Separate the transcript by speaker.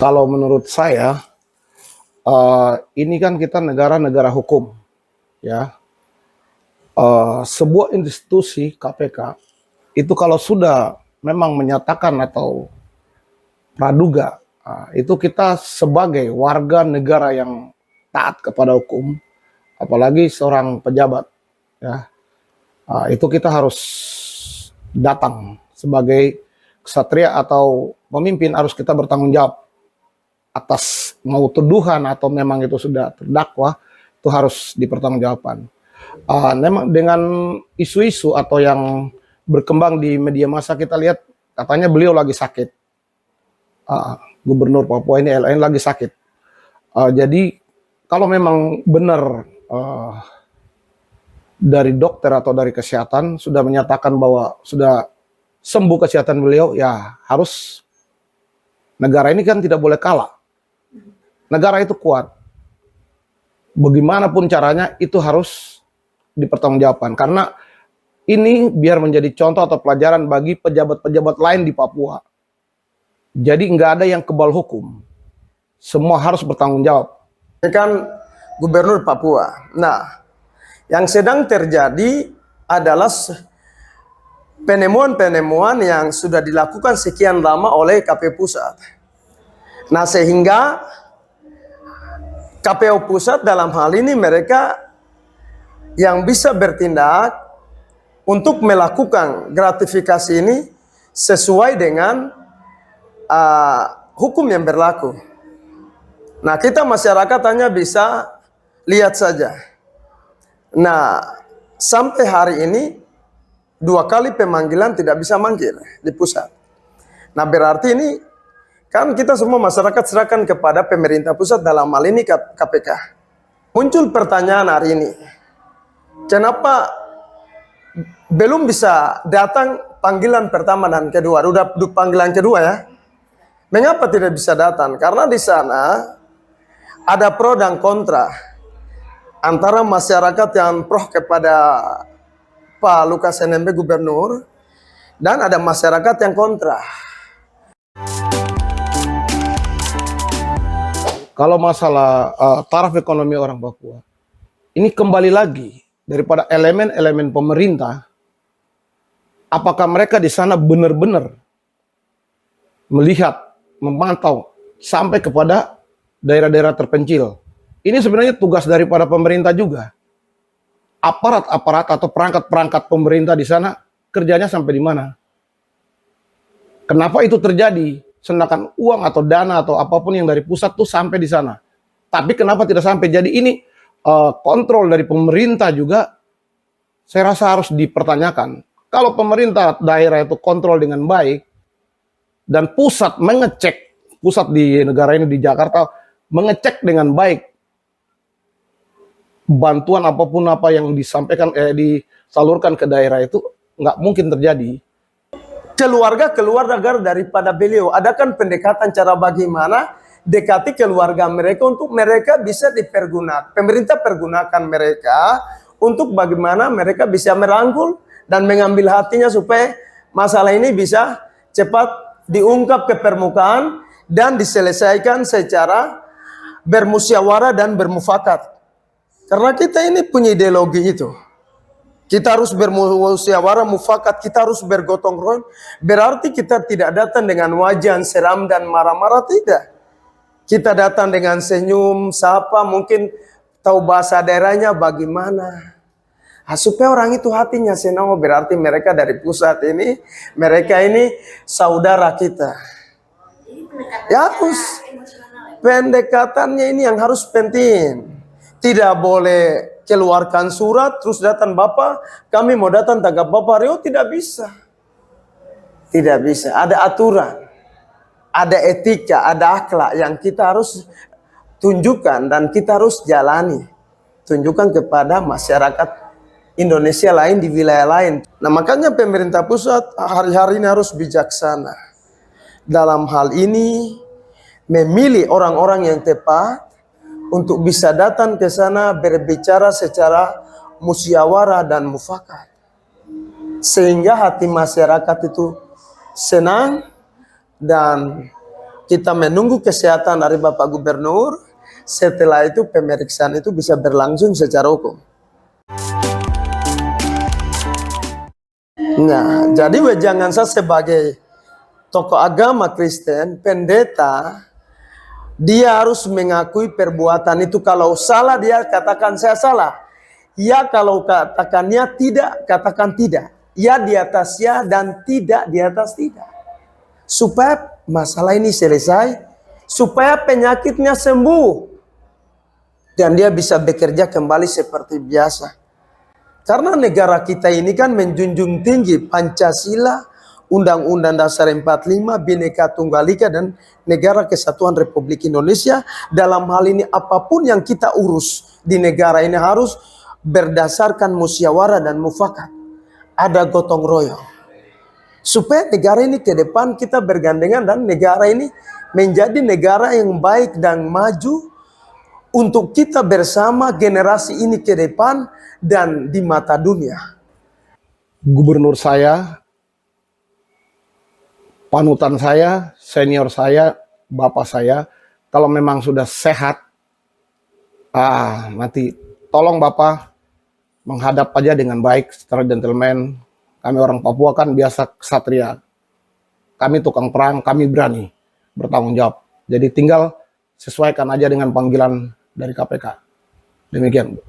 Speaker 1: Kalau menurut saya, ini kan kita negara-negara hukum, ya. Sebuah institusi KPK itu kalau sudah memang menyatakan atau praduga, itu kita sebagai warga negara yang taat kepada hukum, apalagi seorang pejabat, ya, itu kita harus datang sebagai ksatria atau pemimpin, harus kita bertanggung jawab atas mau tuduhan atau memang itu sudah terdakwa, itu harus dipertanggungjawabkan. Memang dengan isu-isu atau yang berkembang di media massa, kita lihat katanya beliau lagi sakit. Gubernur Papua ini LN lagi sakit. Jadi kalau memang benar dari dokter atau dari kesehatan sudah menyatakan bahwa sudah sembuh kesehatan beliau, ya harus, negara ini kan tidak boleh kalah. Negara itu kuat. Bagaimanapun caranya itu harus dipertanggungjawabkan. Karena ini biar menjadi contoh atau pelajaran bagi pejabat-pejabat lain di Papua. Jadi nggak ada yang kebal hukum. Semua harus bertanggung jawab.
Speaker 2: Ini kan Gubernur Papua. Nah, yang sedang terjadi adalah penemuan-penemuan yang sudah dilakukan sekian lama oleh KPU Pusat. Nah, sehingga KPU Pusat dalam hal ini mereka yang bisa bertindak untuk melakukan gratifikasi ini sesuai dengan hukum yang berlaku. Nah, kita masyarakat hanya bisa lihat saja. Nah, sampai hari ini 2 kali pemanggilan tidak bisa manggil di pusat. Nah, berarti ini kan kita semua masyarakat serahkan kepada pemerintah pusat, dalam hal ini KPK. Muncul pertanyaan hari ini, kenapa belum bisa datang panggilan pertama dan kedua? Udah panggilan kedua ya. Mengapa tidak bisa datang? Karena di sana ada pro dan kontra antara masyarakat yang pro kepada Pak Lukas NMB Gubernur, dan ada masyarakat yang kontra.
Speaker 1: Kalau masalah taraf ekonomi orang Papua, ini kembali lagi daripada elemen-elemen pemerintah, apakah mereka di sana benar-benar melihat, memantau sampai kepada daerah-daerah terpencil. Ini sebenarnya tugas daripada pemerintah juga. Aparat-aparat atau perangkat-perangkat pemerintah di sana kerjanya sampai di mana? Kenapa itu terjadi? Sedangkan uang atau dana atau apapun yang dari pusat tuh sampai di sana. Tapi kenapa tidak sampai? Jadi ini kontrol dari pemerintah juga saya rasa harus dipertanyakan. Kalau pemerintah daerah itu kontrol dengan baik dan pusat mengecek, pusat di negara ini di Jakarta mengecek dengan baik bantuan apapun apa yang disampaikan, disalurkan ke daerah, itu nggak mungkin terjadi.
Speaker 2: Keluarga keluar negara daripada beliau. Adakan pendekatan cara bagaimana dekati keluarga mereka untuk mereka bisa dipergunakan. Pemerintah pergunakan mereka untuk bagaimana mereka bisa merangkul dan mengambil hatinya supaya masalah ini bisa cepat diungkap ke permukaan dan diselesaikan secara bermusyawarah dan bermufakat. Karena kita ini punya ideologi itu. Kita harus bermusyawarah, mufakat, kita harus bergotong royong. Berarti kita tidak datang dengan wajah seram dan marah-marah, tidak. Kita datang dengan senyum, sapa, mungkin tahu bahasa daerahnya bagaimana. Supaya orang itu hatinya senang, berarti mereka dari pusat ini, mereka ini saudara kita. Ya harus, pendekatannya ini yang harus penting. Tidak boleh keluarkan surat terus datang Bapak, kami mau datang tanggap Bapak Rio, tidak bisa. Tidak bisa, ada aturan, ada etika, ada akhlak yang kita harus tunjukkan dan kita harus jalani. Tunjukkan kepada masyarakat Indonesia lain di wilayah lain. Nah, makanya pemerintah pusat hari-hari ini harus bijaksana. Dalam hal ini memilih orang-orang yang tepat untuk bisa datang ke sana berbicara secara musyawarah dan mufakat. Sehingga hati masyarakat itu senang dan Kita menunggu kesehatan dari Bapak Gubernur. Setelah itu pemeriksaan itu bisa berlangsung secara hukum. Nah, jadi wejangan saya sebagai tokoh agama Kristen, pendeta, dia harus mengakui perbuatan itu. Kalau salah dia katakan saya salah. Ya kalau katakannya tidak, katakan tidak. Ya di atas ya dan tidak di atas tidak. Supaya masalah ini selesai, supaya penyakitnya sembuh. Dan dia bisa bekerja kembali seperti biasa. Karena negara kita ini kan menjunjung tinggi Pancasila, Undang-Undang Dasar 45, Bhinneka Tunggal Ika, dan Negara Kesatuan Republik Indonesia. Dalam hal ini apapun yang kita urus di negara ini harus berdasarkan musyawarah dan mufakat. Ada gotong royong. Supaya negara ini ke depan kita bergandengan dan negara ini menjadi negara yang baik dan maju untuk kita bersama generasi ini ke depan dan di mata dunia.
Speaker 1: Gubernur saya, panutan saya, senior saya, bapak saya, kalau memang sudah sehat, nanti tolong bapak menghadap aja dengan baik secara gentleman. Kami orang Papua kan biasa ksatria. Kami tukang perang, kami berani bertanggung jawab. Jadi tinggal sesuaikan aja dengan panggilan dari KPK. Demikian, Bu.